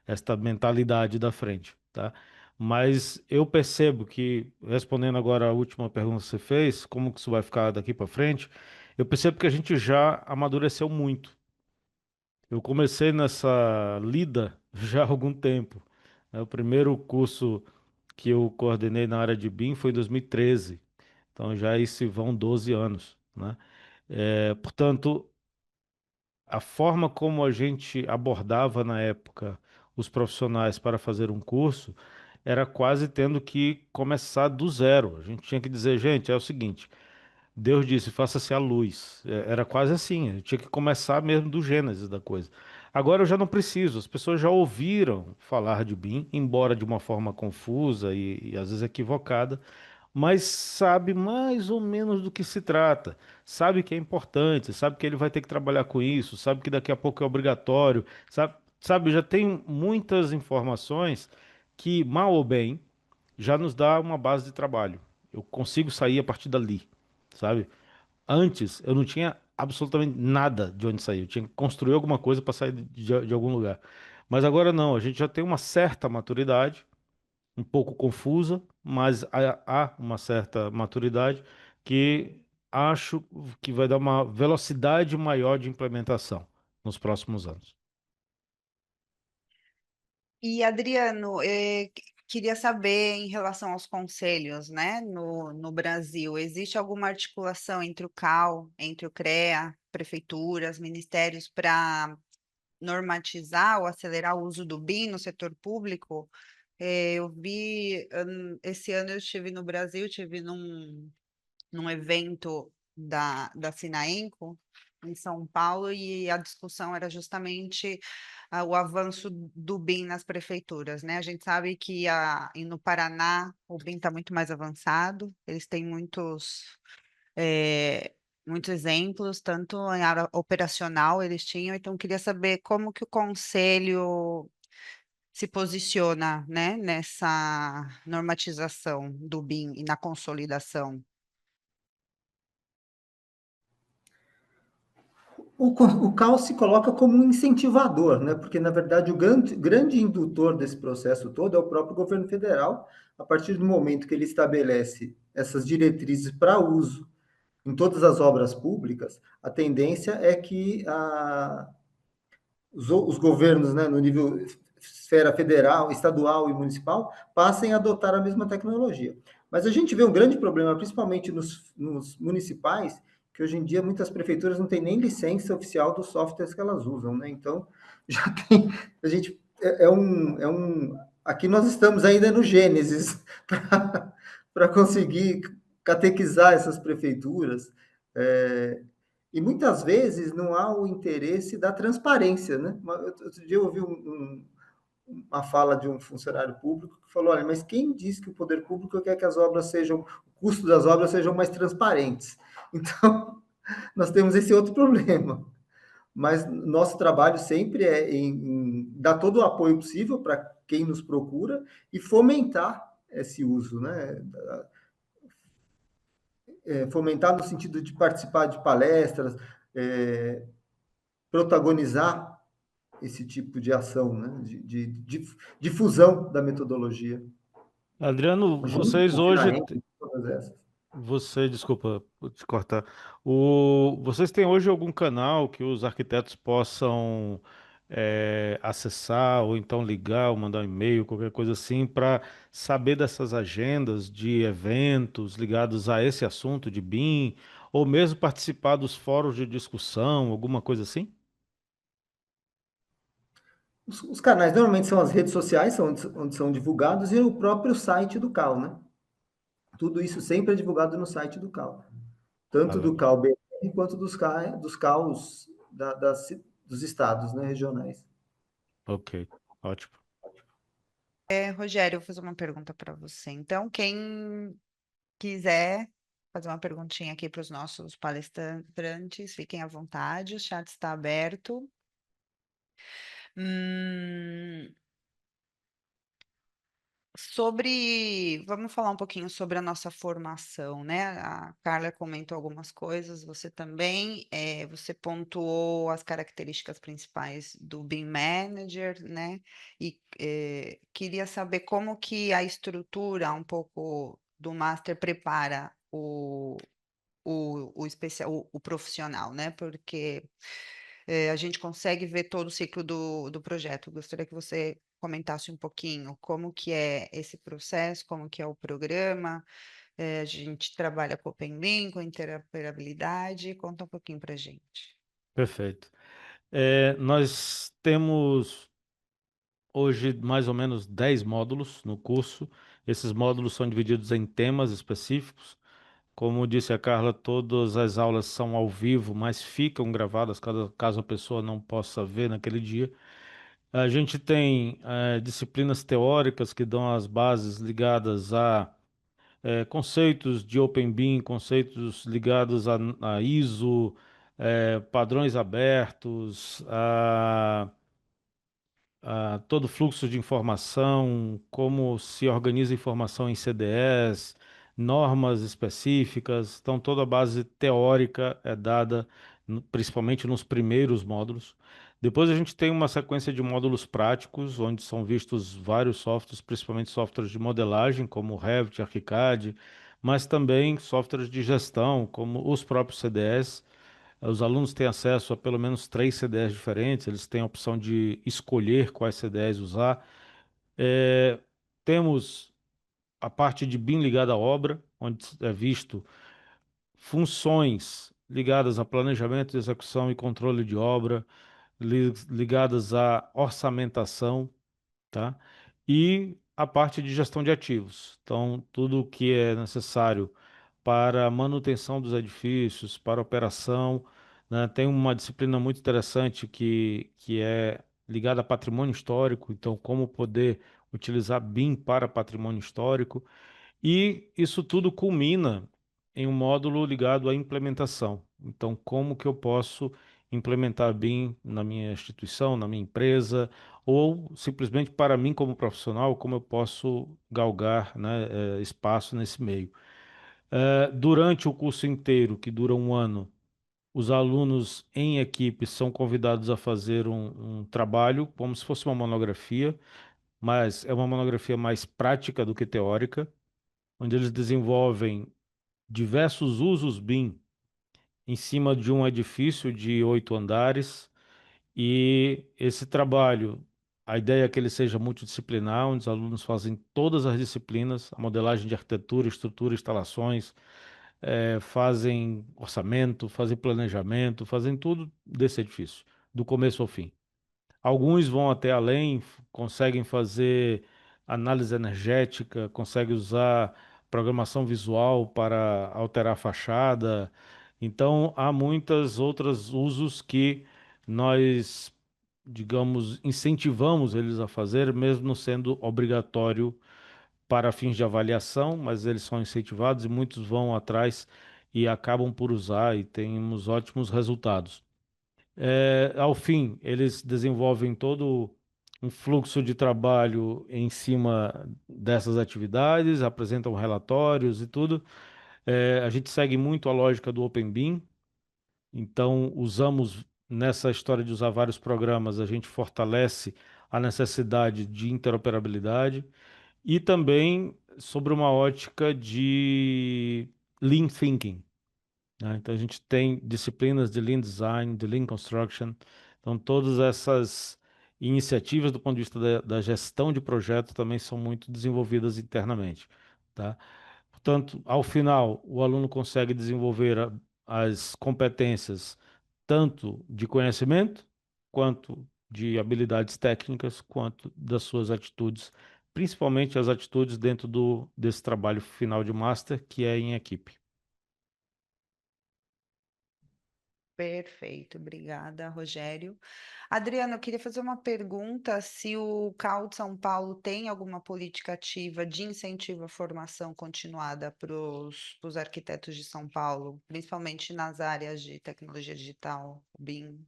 Speaker 3: esta mentalidade da frente, tá? Mas eu percebo que, respondendo agora a última pergunta que você fez, como que isso vai ficar daqui para frente, eu percebo que a gente já amadureceu muito. Eu comecei nessa lida já há algum tempo, né? O primeiro curso que eu coordenei na área de BIM foi em 2013. Então já aí se vão 12 anos, né? Portanto, a forma como a gente abordava na época os profissionais para fazer um curso era quase tendo que começar do zero. A gente tinha que dizer, gente, é o seguinte, Deus disse, faça-se a luz. Era quase assim, eu tinha que começar mesmo do Gênesis da coisa. Agora eu já não preciso, as pessoas já ouviram falar de BIM, embora de uma forma confusa e às vezes equivocada, mas sabe mais ou menos do que se trata, sabe que é importante, sabe que ele vai ter que trabalhar com isso, sabe que daqui a pouco é obrigatório, sabe, já tem muitas informações que, mal ou bem, já nos dá uma base de trabalho. Eu consigo sair a partir dali, sabe? Antes eu não tinha absolutamente nada de onde sair, eu tinha que construir alguma coisa para sair de algum lugar. Mas agora não, a gente já tem uma certa maturidade um pouco confusa, mas há uma certa maturidade que acho que vai dar uma velocidade maior de implementação nos próximos anos.
Speaker 1: E, Adriano, queria saber em relação aos conselhos, né, no Brasil, existe alguma articulação entre o CAL, entre o CREA, prefeituras, ministérios, para normatizar ou acelerar o uso do BIM no setor público? Eu vi, esse ano eu estive no Brasil, estive num evento da Sinaenco, em São Paulo, e a discussão era justamente o avanço do BIM nas prefeituras, né? A gente sabe que e no Paraná o BIM está muito mais avançado, eles têm eh, muitos exemplos, tanto em área operacional eles tinham, então queria saber como que o conselho se posiciona, né, nessa normatização do BIM e na consolidação.
Speaker 4: O CAL se coloca como um incentivador, né? Porque, na verdade, o grande indutor desse processo todo é o próprio governo federal, a partir do momento que ele estabelece essas diretrizes para uso em todas as obras públicas, a tendência é que os governos, né, no nível esfera federal, estadual e municipal, passem a adotar a mesma tecnologia. Mas a gente vê um grande problema, principalmente nos municipais, que hoje em dia muitas prefeituras não têm nem licença oficial dos softwares que elas usam, né? Então, já tem, a gente, aqui nós estamos ainda no Gênesis, para conseguir catequizar essas prefeituras, e muitas vezes não há o interesse da transparência, né? Outro dia eu ouvi uma fala de um funcionário público que falou: olha, mas quem diz que o poder público quer que as obras sejam, o custo das obras sejam mais transparentes? Então, nós temos esse outro problema. Mas nosso trabalho sempre é em dar todo o apoio possível para quem nos procura e fomentar esse uso, né? Fomentar no sentido de participar de palestras, protagonizar esse tipo de ação, né? De difusão da metodologia.
Speaker 3: Adriano,
Speaker 4: Junto
Speaker 3: vocês
Speaker 4: com o
Speaker 3: hoje,
Speaker 4: Finaem, todas essas.
Speaker 3: desculpa por te cortar, vocês têm hoje algum canal que os arquitetos possam acessar, ou então ligar, ou mandar um e-mail, qualquer coisa assim, para saber dessas agendas de eventos ligados a esse assunto de BIM, ou mesmo participar dos fóruns de discussão, alguma coisa assim?
Speaker 4: Os canais normalmente são as redes sociais, onde são divulgados, e o próprio site do CAL, né? Tudo isso sempre é divulgado no site do CAL.
Speaker 3: Tá
Speaker 4: Tanto do
Speaker 3: legal.
Speaker 4: CAL BR quanto dos CAUs dos estados, né, regionais.
Speaker 3: Ok, ótimo.
Speaker 1: Rogério, eu vou fazer uma pergunta para você. Então, quem quiser fazer uma perguntinha aqui para os nossos palestrantes, fiquem à vontade, o chat está aberto. Hum, vamos falar um pouquinho sobre a nossa formação, né? A Carla comentou algumas coisas, você também, você pontuou as características principais do BIM Manager, né? E queria saber como que a estrutura um pouco do Master prepara o profissional, né? Porque a gente consegue ver todo o ciclo do projeto. Gostaria que você comentasse um pouquinho como que é esse processo, como que é o programa. A gente trabalha com Open Link, com interoperabilidade. Conta um pouquinho para a gente.
Speaker 3: Perfeito. Nós temos hoje mais ou menos 10 módulos no curso. Esses módulos são divididos em temas específicos. Como disse a Carla, todas as aulas são ao vivo, mas ficam gravadas caso a pessoa não possa ver naquele dia. A gente tem disciplinas teóricas que dão as bases ligadas a conceitos de Open BIM, conceitos ligados a ISO, padrões abertos, a todo fluxo de informação, como se organiza informação em CDS, normas específicas. Então, toda a base teórica é dada, principalmente nos primeiros módulos. Depois, a gente tem uma sequência de módulos práticos, onde são vistos vários softwares, principalmente softwares de modelagem, como o Revit, ArchiCAD, mas também softwares de gestão, como os próprios CDS. Os alunos têm acesso a pelo menos 3 CDs diferentes, eles têm a opção de escolher quais CDs usar. Eh, Temos a parte de BIM ligada à obra, onde é visto funções ligadas a planejamento, execução e controle de obra, ligadas à orçamentação, tá? E a parte de gestão de ativos. Então, tudo o que é necessário para a manutenção dos edifícios, para a operação, né? Tem uma disciplina muito interessante que é ligada a patrimônio histórico, então como poder utilizar BIM para patrimônio histórico, e isso tudo culmina em um módulo ligado à implementação. Então, como que eu posso implementar BIM na minha instituição, na minha empresa, ou simplesmente para mim como profissional, como eu posso galgar, né, espaço nesse meio. Durante o curso inteiro, que dura um ano, os alunos em equipe são convidados a fazer um trabalho, como se fosse uma monografia, mas é uma monografia mais prática do que teórica, onde eles desenvolvem diversos usos BIM em cima de um edifício de 8 andares. E esse trabalho, a ideia é que ele seja multidisciplinar, onde os alunos fazem todas as disciplinas, a modelagem de arquitetura, estrutura, instalações, fazem orçamento, fazem planejamento, fazem tudo desse edifício, do começo ao fim. Alguns vão até além, conseguem fazer análise energética, conseguem usar programação visual para alterar a fachada. Então, há muitos outros usos que nós, digamos, incentivamos eles a fazer, mesmo não sendo obrigatório para fins de avaliação, mas eles são incentivados e muitos vão atrás e acabam por usar e temos ótimos resultados. Ao fim, eles desenvolvem todo um fluxo de trabalho em cima dessas atividades, apresentam relatórios e tudo. A gente segue muito a lógica do Open BIM, então usamos nessa história de usar vários programas, a gente fortalece a necessidade de interoperabilidade e também sobre uma ótica de Lean Thinking, né? Então a gente tem disciplinas de Lean Design, de Lean Construction, então todas essas iniciativas do ponto de vista da gestão de projeto também são muito desenvolvidas internamente, tá? Portanto, ao final, o aluno consegue desenvolver as competências tanto de conhecimento, quanto de habilidades técnicas, quanto das suas atitudes, principalmente as atitudes dentro desse trabalho final de master, que é em equipe.
Speaker 1: Perfeito, obrigada, Rogério. Adriana, eu queria fazer uma pergunta: se o CAU de São Paulo tem alguma política ativa de incentivo à formação continuada para os arquitetos de São Paulo, principalmente nas áreas de tecnologia digital, BIM?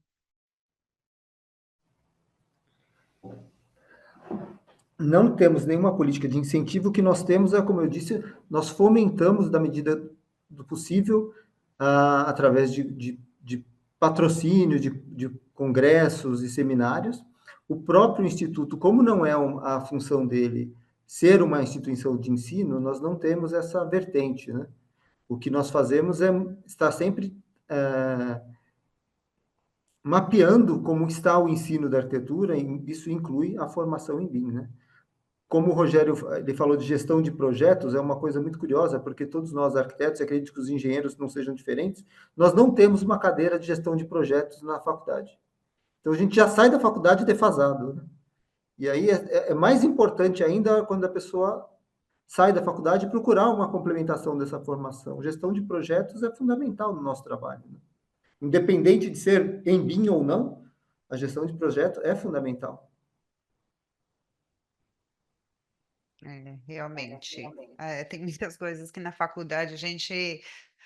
Speaker 4: Não temos nenhuma política de incentivo. O que nós temos é, como eu disse, nós fomentamos da medida do possível, através de patrocínio, de congressos e seminários. O próprio Instituto, como não é a função dele ser uma instituição de ensino, nós não temos essa vertente, né? O que nós fazemos é estar sempre mapeando como está o ensino da arquitetura, e isso inclui a formação em BIM, né? Como o Rogério ele falou de gestão de projetos, é uma coisa muito curiosa, porque todos nós arquitetos, e acredito que os engenheiros não sejam diferentes, nós não temos uma cadeira de gestão de projetos na faculdade. Então a gente já sai da faculdade defasado, né? E aí é mais importante ainda quando a pessoa sai da faculdade procurar uma complementação dessa formação. Gestão de projetos é fundamental no nosso trabalho, né? Independente de ser em BIM ou não, a gestão de projeto é fundamental.
Speaker 1: Realmente, tem muitas coisas que na faculdade a gente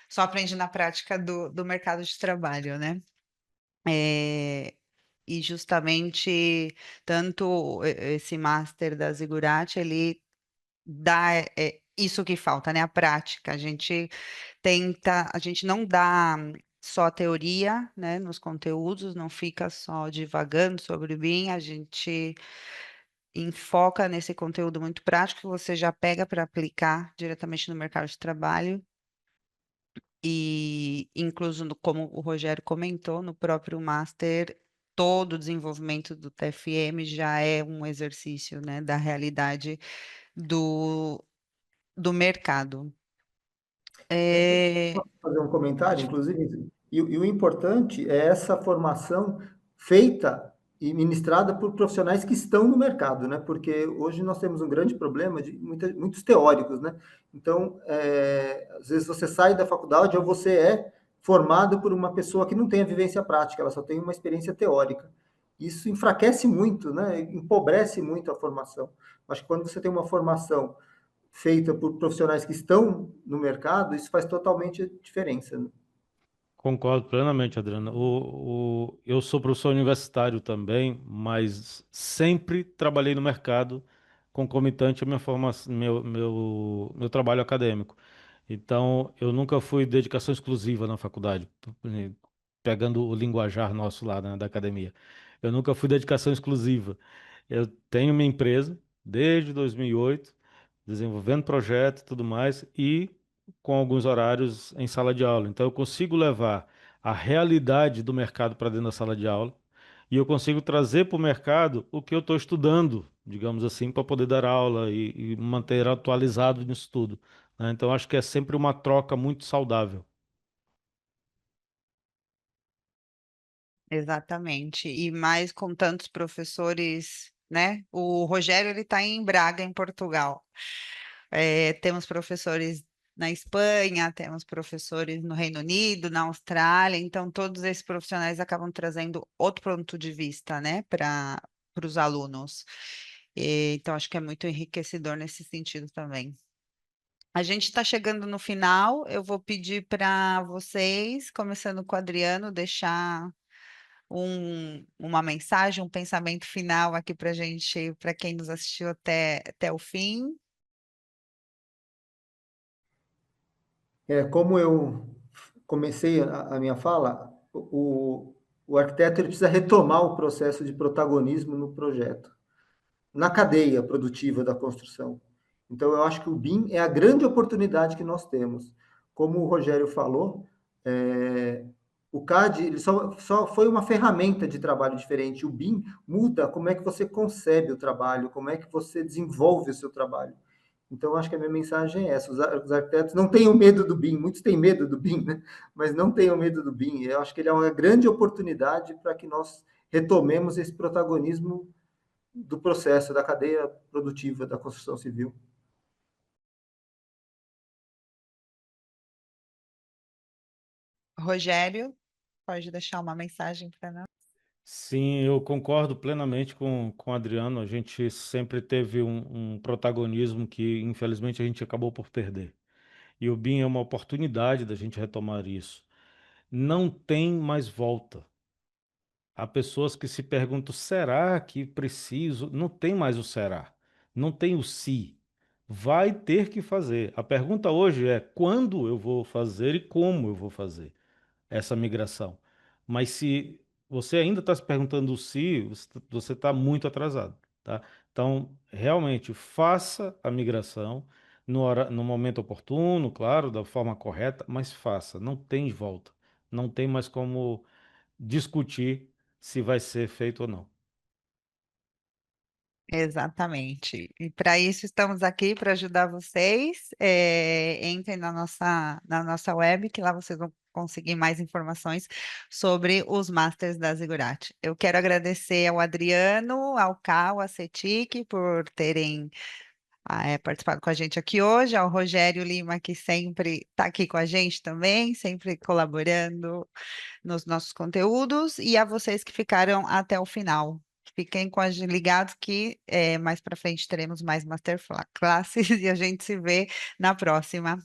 Speaker 1: só aprende na prática do mercado de trabalho, né? É, e justamente tanto esse master da Zigurati, ele dá isso que falta, né? A prática. A gente não dá só a teoria, né, nos conteúdos, não fica só divagando sobre o BIM, a gente enfoca nesse conteúdo muito prático que você já pega para aplicar diretamente no mercado de trabalho. E, incluso, como o Rogério comentou, no próprio Master, todo o desenvolvimento do TFM já é um exercício, né, da realidade do, do mercado. É,
Speaker 4: Fazer um comentário, inclusive, e o importante é essa formação feita e ministrada por profissionais que estão no mercado, né? Porque hoje nós temos um grande problema de muitos teóricos, né? Então, às vezes você sai da faculdade ou você é formado por uma pessoa que não tem a vivência prática, ela só tem uma experiência teórica. Isso enfraquece muito, né? Empobrece muito a formação. Acho que quando você tem uma formação feita por profissionais que estão no mercado, isso faz totalmente diferença, né?
Speaker 3: Concordo plenamente, Adriana. Eu sou professor universitário também, mas sempre trabalhei no mercado concomitante à minha formação, meu trabalho acadêmico. Então, eu nunca fui dedicação exclusiva na faculdade, pegando o linguajar nosso lá, né, da academia. Eu nunca fui dedicação exclusiva. Eu tenho minha empresa desde 2008, desenvolvendo projetos e tudo mais, e com alguns horários em sala de aula. Então, eu consigo levar a realidade do mercado para dentro da sala de aula e eu consigo trazer para o mercado o que eu estou estudando, digamos assim, para poder dar aula e manter atualizado nisso tudo, né? Então, acho que é sempre uma troca muito saudável.
Speaker 1: Exatamente. E mais com tantos professores, né? O Rogério ele está em Braga, em Portugal. Temos professores na Espanha, temos professores no Reino Unido, na Austrália. Então todos esses profissionais acabam trazendo outro ponto de vista, né? Para os alunos. Então acho que é muito enriquecedor nesse sentido também. A gente está chegando no final. Eu vou pedir para vocês, começando com o Adriano, deixar uma mensagem, um pensamento final aqui para gente, para quem nos assistiu até o fim.
Speaker 4: Como eu comecei a minha fala, o arquiteto ele precisa retomar o processo de protagonismo no projeto, na cadeia produtiva da construção. Então, eu acho que o BIM é a grande oportunidade que nós temos. Como o Rogério falou, o CAD ele só foi uma ferramenta de trabalho diferente. O BIM muda como é que você concebe o trabalho, como é que você desenvolve o seu trabalho. Então, eu acho que a minha mensagem é essa: os arquitetos não tenham medo do BIM, muitos têm medo do BIM, né? Mas não tenham medo do BIM. Eu acho que ele é uma grande oportunidade para que nós retomemos esse protagonismo do processo, da cadeia produtiva da construção civil.
Speaker 1: Rogério, pode deixar uma mensagem para nós?
Speaker 3: Sim, eu concordo plenamente com o Adriano. A gente sempre teve um protagonismo que, infelizmente, a gente acabou por perder. E o BIM é uma oportunidade da gente retomar isso. Não tem mais volta. Há pessoas que se perguntam: será que preciso? Não tem mais o será. Não tem o se. Vai ter que fazer. A pergunta hoje é: quando eu vou fazer e como eu vou fazer essa migração? Mas se você ainda está se perguntando o se, você está muito atrasado, tá? Então, realmente, faça a migração no momento oportuno, claro, da forma correta, mas faça. Não tem volta. Não tem mais como discutir se vai ser feito ou não.
Speaker 1: Exatamente. E para isso estamos aqui para ajudar vocês. Entrem na nossa web, que lá vocês vão conseguir mais informações sobre os Masters da Zigurate. Eu quero agradecer ao Adriano, ao Cal, à CETIC por terem participado com a gente aqui hoje, ao Rogério Lima, que sempre está aqui com a gente também, sempre colaborando nos nossos conteúdos, e a vocês que ficaram até o final. Fiquem ligados que mais para frente teremos mais masterclasses e a gente se vê na próxima.